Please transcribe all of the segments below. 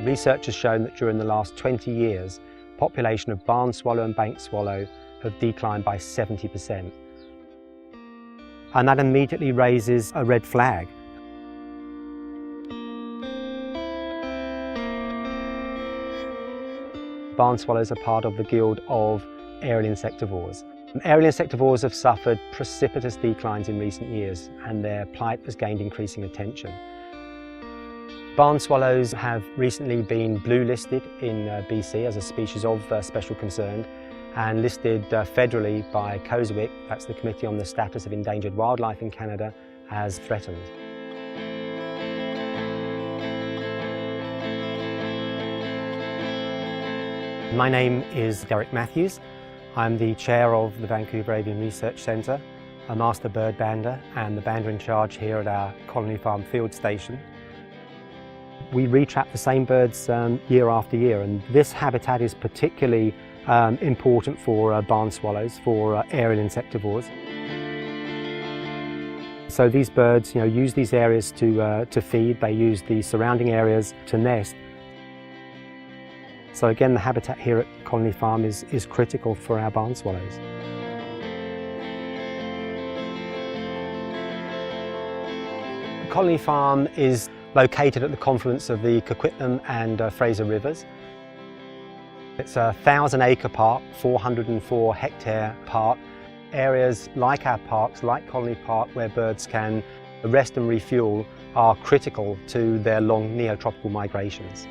Research has shown that during the last 20 years, population of barn swallow and bank swallow have declined by 70%. And that immediately raises a red flag. Barn swallows are part of the guild of aerial insectivores. Aerial insectivores have suffered precipitous declines in recent years, and their plight has gained increasing attention. Barn swallows have recently been blue listed in BC as a species of special concern, and listed federally by COSWIC, that's the Committee on the Status of Endangered Wildlife in Canada, as threatened. My name is Derek Matthews. I'm the chair of the Vancouver Avian Research Centre, a master bird bander and the bander in charge here at our Colony Farm field station. We retrap the same birds year after year, and this habitat is particularly important for barn swallows, for aerial insectivores. So these birds use these areas to feed, they use the surrounding areas to nest. So again, the habitat here at Colony Farm is critical for our barn swallows. Colony Farm is located at the confluence of the Coquitlam and Fraser rivers. It's a 1,000-acre park, 404-hectare park. Areas like our parks, like Colony Park, where birds can rest and refuel, are critical to their long neotropical migrations.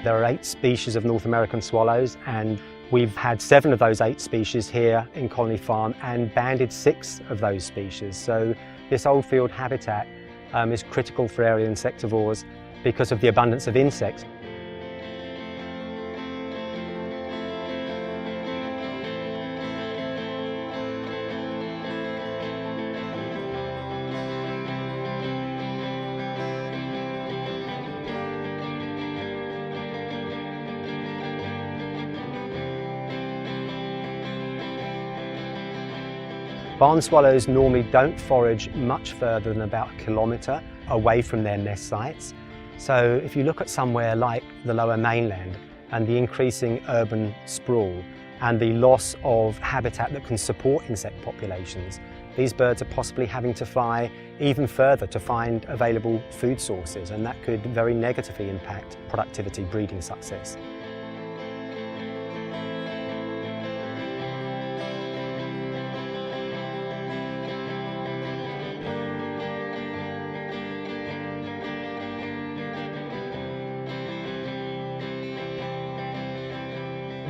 There are 8 species of North American swallows, and we've had 7 of those 8 species here in Colony Farm and banded 6 of those species. So this old field habitat is critical for aerial insectivores because of the abundance of insects. Barn swallows normally don't forage much further than about 1 kilometre away from their nest sites. So if you look at somewhere like the Lower Mainland and the increasing urban sprawl and the loss of habitat that can support insect populations, these birds are possibly having to fly even further to find available food sources, and that could very negatively impact productivity, breeding success.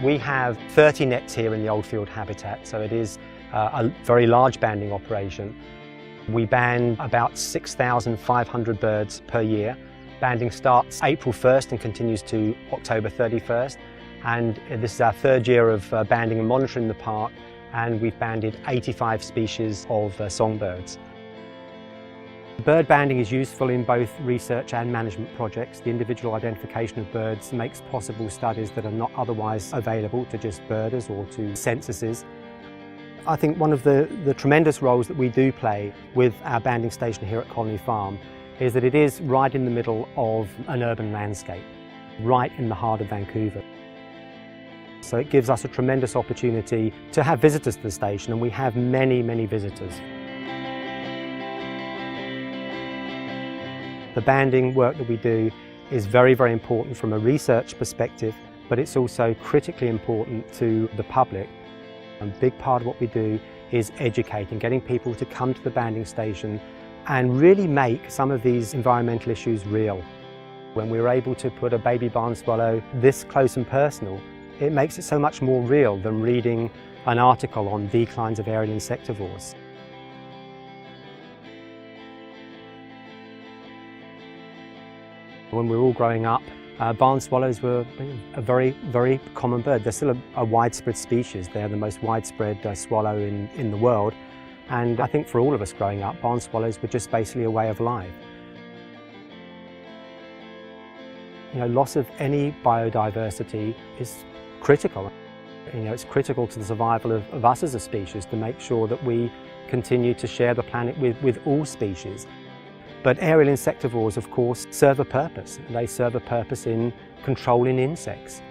We have 30 nets here in the old field habitat, so it is a very large banding operation. We band about 6,500 birds per year. Banding starts April 1st and continues to October 31st. And this is our 3rd year of banding and monitoring the park, and we've banded 85 species of songbirds. Bird banding is useful in both research and management projects. The individual identification of birds makes possible studies that are not otherwise available to just birders or to censuses. I think one of the tremendous roles that we do play with our banding station here at Colony Farm is that it is right in the middle of an urban landscape, right in the heart of Vancouver. So it gives us a tremendous opportunity to have visitors to the station, and we have many, many visitors. The banding work that we do is very, very important from a research perspective, but it's also critically important to the public. A big part of what we do is educating, getting people to come to the banding station and really make some of these environmental issues real. When we're able to put a baby barn swallow this close and personal, it makes it so much more real than reading an article on declines of aerial insectivores. When we were all growing up, barn swallows were a very, very common bird. They're still a widespread species. They're the most widespread swallow in the world. And I think for all of us growing up, barn swallows were just basically a way of life. Loss of any biodiversity is critical. It's critical to the survival of us as a species to make sure that we continue to share the planet with all species. But aerial insectivores, of course, serve a purpose. They serve a purpose in controlling insects.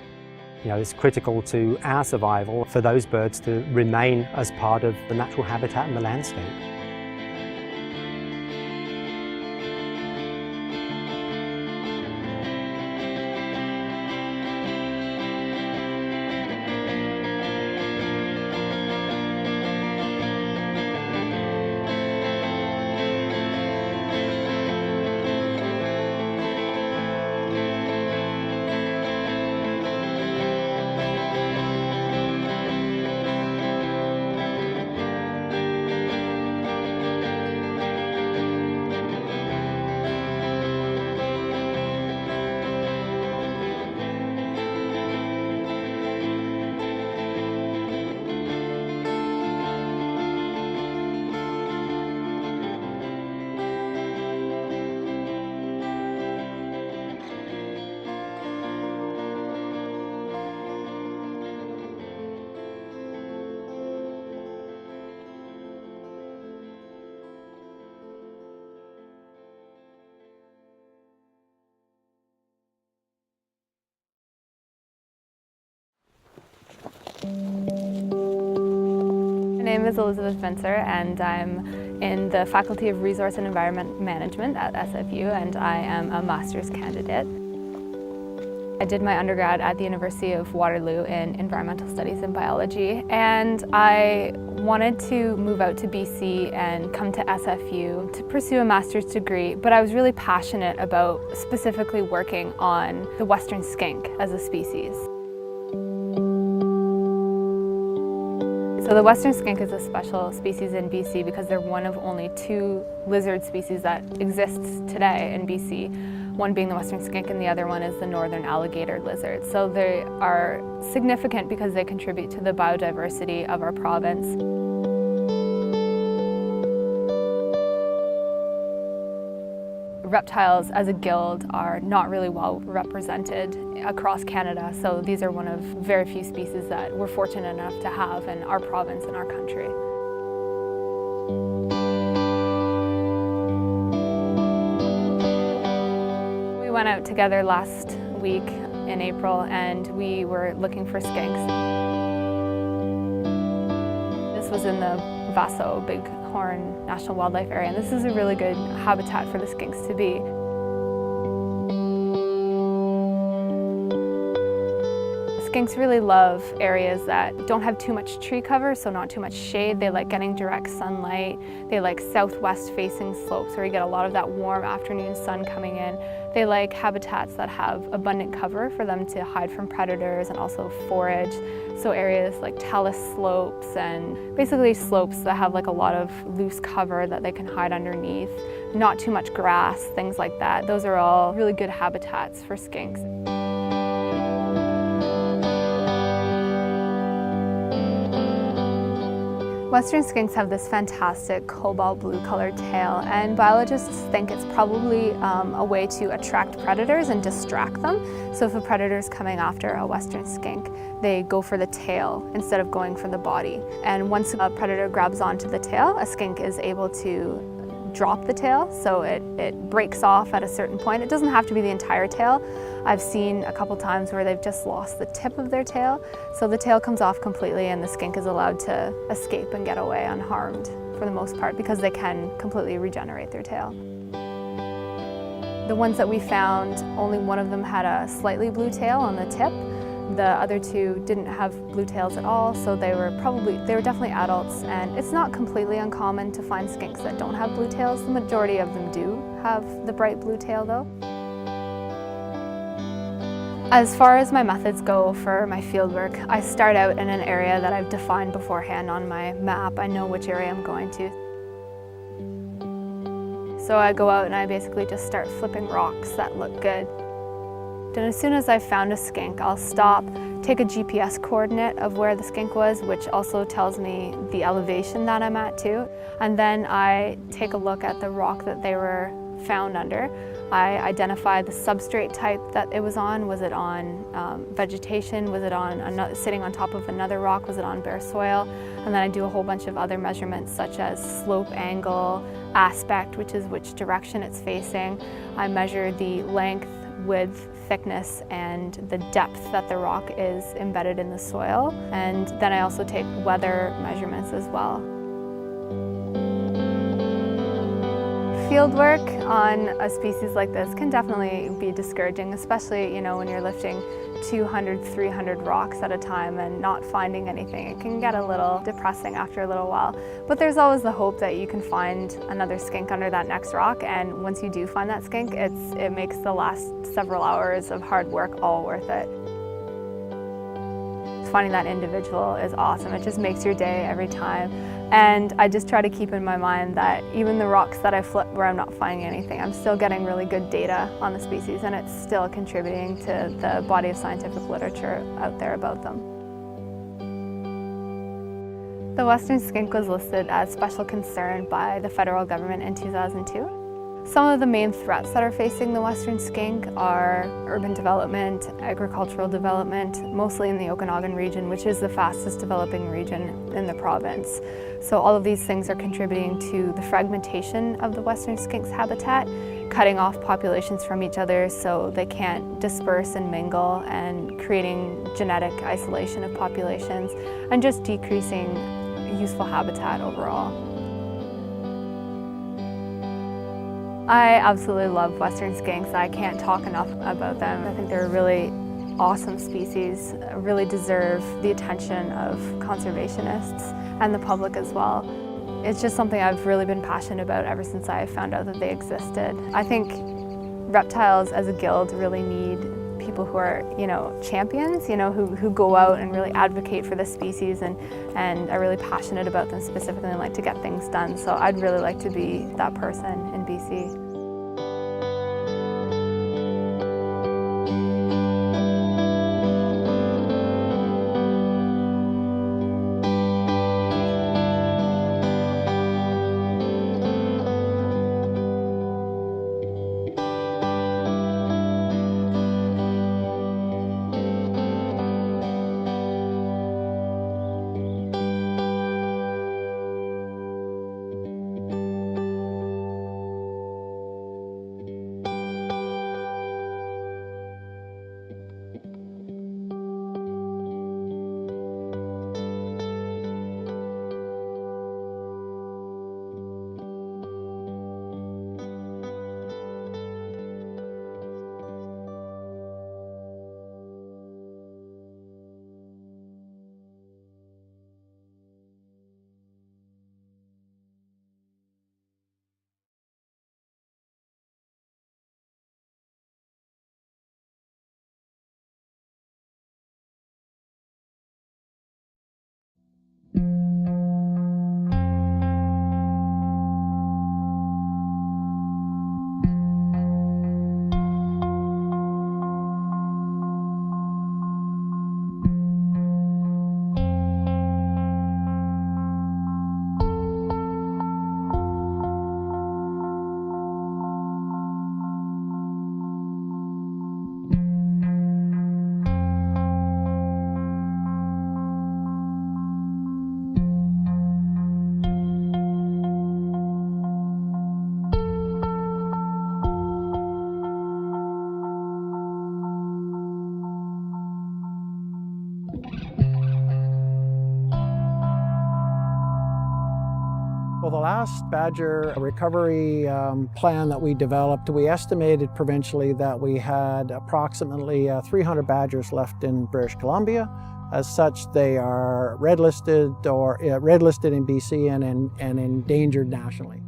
You know, it's critical to our survival for those birds to remain as part of the natural habitat and the landscape. My name is Elizabeth Spencer and I'm in the Faculty of Resource and Environment Management at SFU, and I am a master's candidate. I did my undergrad at the University of Waterloo in Environmental Studies and Biology, and I wanted to move out to BC and come to SFU to pursue a master's degree, but I was really passionate about specifically working on the western skink as a species. So the western skink is a special species in BC because they're one of only 2 lizard species that exists today in BC, one being the western skink and the other one is the northern alligator lizard. So they are significant because they contribute to the biodiversity of our province. Reptiles as a guild are not really well represented across Canada, so these are one of very few species that we're fortunate enough to have in our province and our country. We went out together last week in April and we were looking for skinks. This was in the Vaso Bighorn National Wildlife Area, and this is a really good habitat for the skinks to be. Skinks really love areas that don't have too much tree cover, so not too much shade. They like getting direct sunlight. They like southwest facing slopes where you get a lot of that warm afternoon sun coming in. They like habitats that have abundant cover for them to hide from predators and also forage. So areas like talus slopes and basically slopes that have like a lot of loose cover that they can hide underneath. Not too much grass, things like that. Those are all really good habitats for skinks. Western skinks have this fantastic cobalt blue colored tail, and biologists think it's probably a way to attract predators and distract them. So if a predator is coming after a western skink, they go for the tail instead of going for the body. And once a predator grabs onto the tail, a skink is able to drop the tail, so it breaks off at a certain point. It doesn't have to be the entire tail. I've seen a couple times where they've just lost the tip of their tail, so the tail comes off completely and the skink is allowed to escape and get away unharmed for the most part because they can completely regenerate their tail. The ones that we found, only one of them had a slightly blue tail on the tip. The other 2 didn't have blue tails at all, so they were definitely adults, and it's not completely uncommon to find skinks that don't have blue tails. The majority of them do have the bright blue tail though. As far as my methods go for my fieldwork, I start out in an area that I've defined beforehand on my map. I know which area I'm going to. So I go out and I basically just start flipping rocks that look good. And as soon as I've found a skink, I'll stop, take a GPS coordinate of where the skink was, which also tells me the elevation that I'm at too. And then I take a look at the rock that they were found under. I identify the substrate type that it was on. Was it on vegetation? Was it on sitting on top of another rock? Was it on bare soil? And then I do a whole bunch of other measurements such as slope, angle, aspect, which is which direction it's facing. I measure the length, width, thickness, and the depth that the rock is embedded in the soil. And then I also take weather measurements as well. Field work on a species like this can definitely be discouraging, especially when you're lifting 200, 300 rocks at a time and not finding anything. It can get a little depressing after a little while. But there's always the hope that you can find another skink under that next rock, and once you do find that skink, it makes the last several hours of hard work all worth it. Finding that individual is awesome. It just makes your day every time. And I just try to keep in my mind that even the rocks that I flip where I'm not finding anything, I'm still getting really good data on the species, and it's still contributing to the body of scientific literature out there about them. The western skink was listed as special concern by the federal government in 2002. Some of the main threats that are facing the western skink are urban development, agricultural development, mostly in the Okanagan region, which is the fastest developing region in the province. So all of these things are contributing to the fragmentation of the western skink's habitat, cutting off populations from each other so they can't disperse and mingle, and creating genetic isolation of populations, and just decreasing useful habitat overall. I absolutely love western skinks. I can't talk enough about them. I think they're a really awesome species, really deserve the attention of conservationists and the public as well. It's just something I've really been passionate about ever since I found out that they existed. I think reptiles as a guild really need people who are, champions, who go out and really advocate for the species and are really passionate about them specifically and like to get things done. So I'd really like to be that person in BC. Well, the last badger recovery plan that we developed, we estimated provincially that we had approximately 300 badgers left in British Columbia. As such, they are red listed in BC and endangered nationally.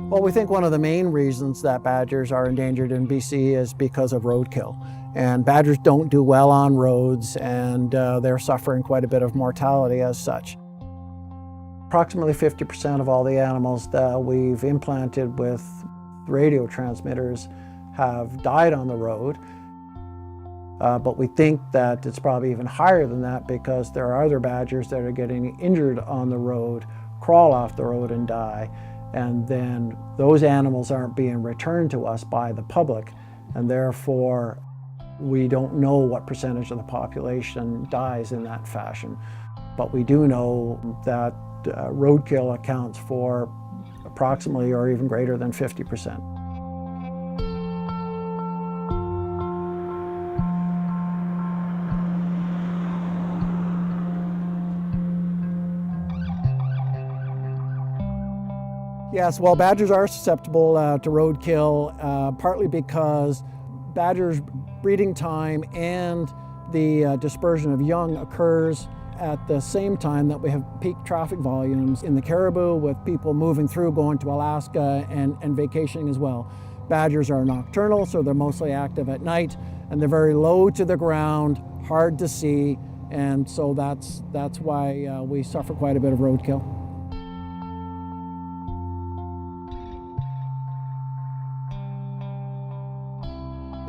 Well, we think one of the main reasons that badgers are endangered in BC is because of roadkill. And badgers don't do well on roads, and they're suffering quite a bit of mortality as such. Approximately 50% of all the animals that we've implanted with radio transmitters have died on the road. But we think that it's probably even higher than that because there are other badgers that are getting injured on the road, crawl off the road and die, and then those animals aren't being returned to us by the public, and therefore we don't know what percentage of the population dies in that fashion. But we do know that roadkill accounts for approximately or even greater than 50%. Yes, well, badgers are susceptible to roadkill, partly because badgers' breeding time and the dispersion of young occurs at the same time that we have peak traffic volumes in the caribou, with people moving through, going to Alaska and vacationing as well. Badgers are nocturnal, so they're mostly active at night, and they're very low to the ground, hard to see, and so that's why we suffer quite a bit of roadkill.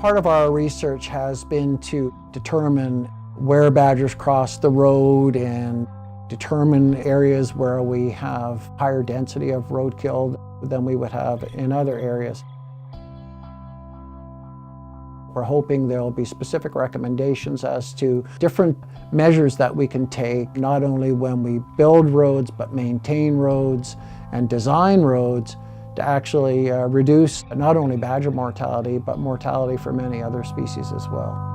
Part of our research has been to determine where badgers cross the road and determine areas where we have higher density of roadkill than we would have in other areas. We're hoping there will be specific recommendations as to different measures that we can take, not only when we build roads, but maintain roads and design roads to actually reduce not only badger mortality, but mortality for many other species as well.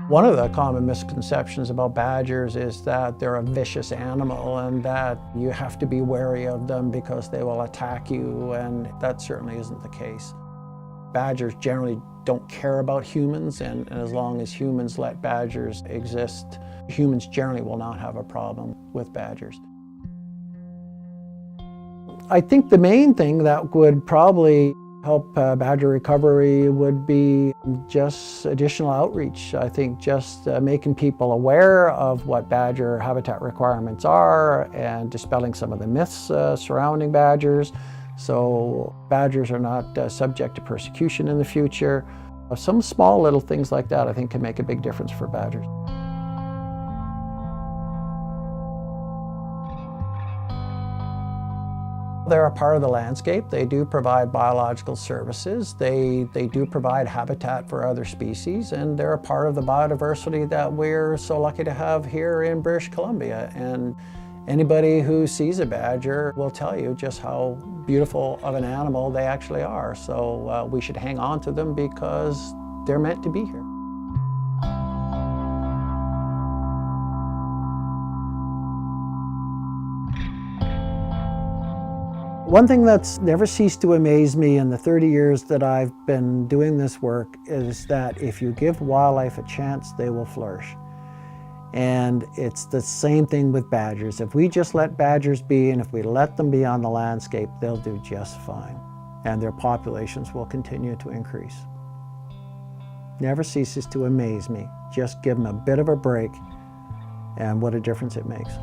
One of the common misconceptions about badgers is that they're a vicious animal and that you have to be wary of them because they will attack you, and that certainly isn't the case. Badgers generally don't care about humans, and as long as humans let badgers exist, humans generally will not have a problem with badgers. I think the main thing that would probably help badger recovery would be just additional outreach. I think just making people aware of what badger habitat requirements are and dispelling some of the myths surrounding badgers, so badgers are not subject to persecution in the future. Some small little things like that I think can make a big difference for badgers. They're a part of the landscape. They do provide biological services. They do provide habitat for other species, and they're a part of the biodiversity that we're so lucky to have here in British Columbia. And anybody who sees a badger will tell you just how beautiful of an animal they actually are. So we should hang on to them because they're meant to be here. One thing that's never ceased to amaze me in the 30 years that I've been doing this work is that if you give wildlife a chance, they will flourish. And it's the same thing with badgers. If we just let badgers be, and if we let them be on the landscape, they'll do just fine. And their populations will continue to increase. Never ceases to amaze me. Just give them a bit of a break, and what a difference it makes.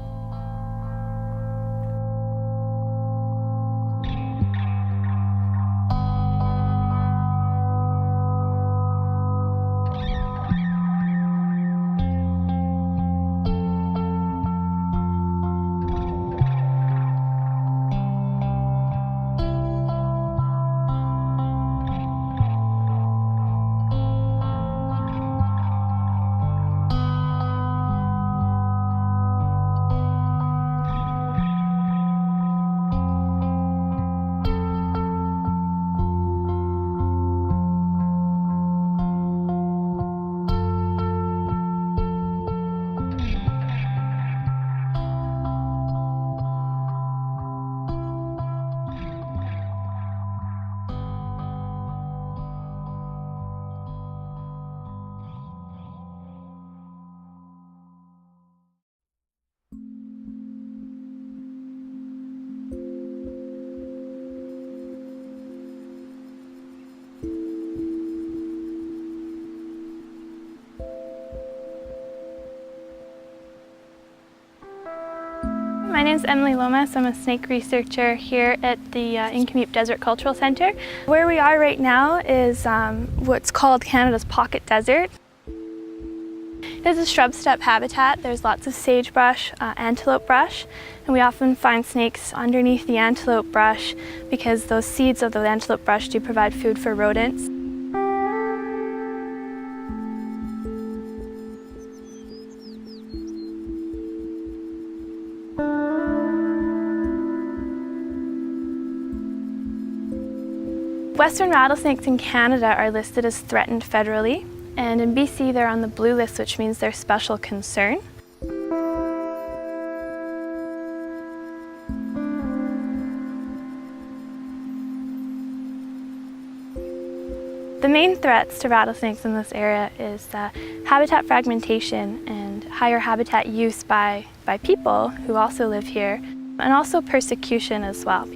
name is Emily Lomas. I'm a snake researcher here at the Incommute Desert Cultural Centre. Where we are right now is what's called Canada's Pocket Desert. It is a shrub steppe habitat. There's lots of sagebrush, antelope brush, and we often find snakes underneath the antelope brush because those seeds of the antelope brush do provide food for rodents. Western rattlesnakes in Canada are listed as threatened federally, and in BC they're on the blue list, which means they're special concern. The main threats to rattlesnakes in this area is habitat fragmentation and higher habitat use by people who also live here, and also persecution as well.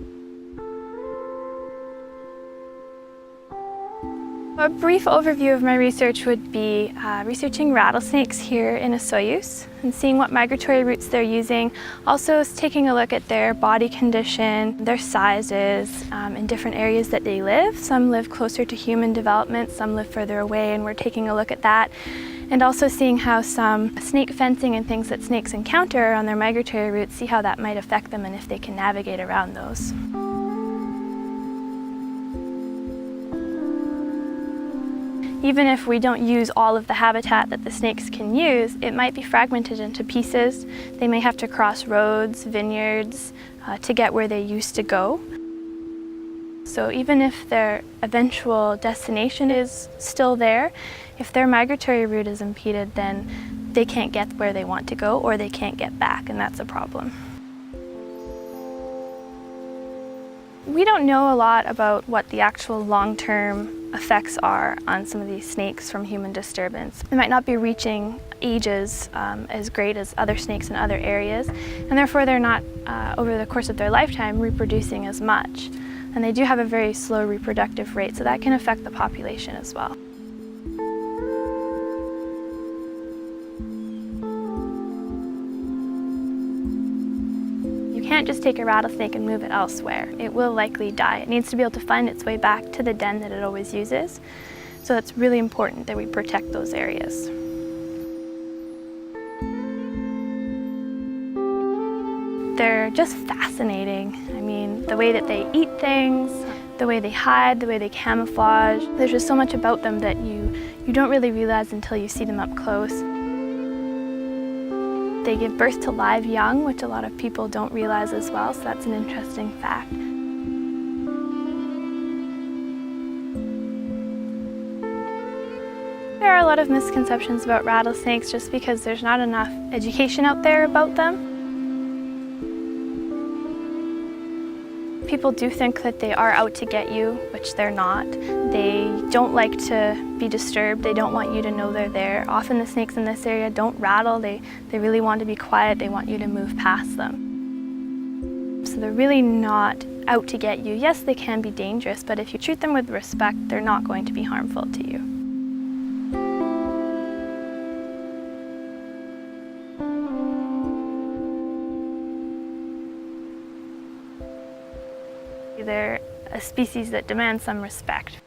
A brief overview of my research would be researching rattlesnakes here in Osoyoos and seeing what migratory routes they're using. Also taking a look at their body condition, their sizes, in different areas that they live. Some live closer to human development, some live further away, and we're taking a look at that. And also seeing how some snake fencing and things that snakes encounter on their migratory routes, see how that might affect them and if they can navigate around those. Even if we don't use all of the habitat that the snakes can use, it might be fragmented into pieces. They may have to cross roads, vineyards, to get where they used to go. So even if their eventual destination is still there, if their migratory route is impeded, then they can't get where they want to go or they can't get back, and that's a problem. We don't know a lot about what the actual long-term effects are on some of these snakes from human disturbance. They might not be reaching ages as great as other snakes in other areas, and therefore they're not, over the course of their lifetime, reproducing as much. And they do have a very slow reproductive rate, so that can affect the population as well. You can't just take a rattlesnake and move it elsewhere. It will likely die. It needs to be able to find its way back to the den that it always uses. So it's really important that we protect those areas. They're just fascinating. I mean, the way that they eat things, the way they hide, the way they camouflage. There's just so much about them that you don't really realize until you see them up close. They give birth to live young, which a lot of people don't realize as well, so that's an interesting fact. There are a lot of misconceptions about rattlesnakes just because there's not enough education out there about them. People do think that they are out to get you, which they're not. They don't like to be disturbed. They don't want you to know they're there. Often the snakes in this area don't rattle. They really want to be quiet. They want you to move past them. So they're really not out to get you. Yes, they can be dangerous, but if you treat them with respect, they're not going to be harmful to you. They're a species that demands some respect.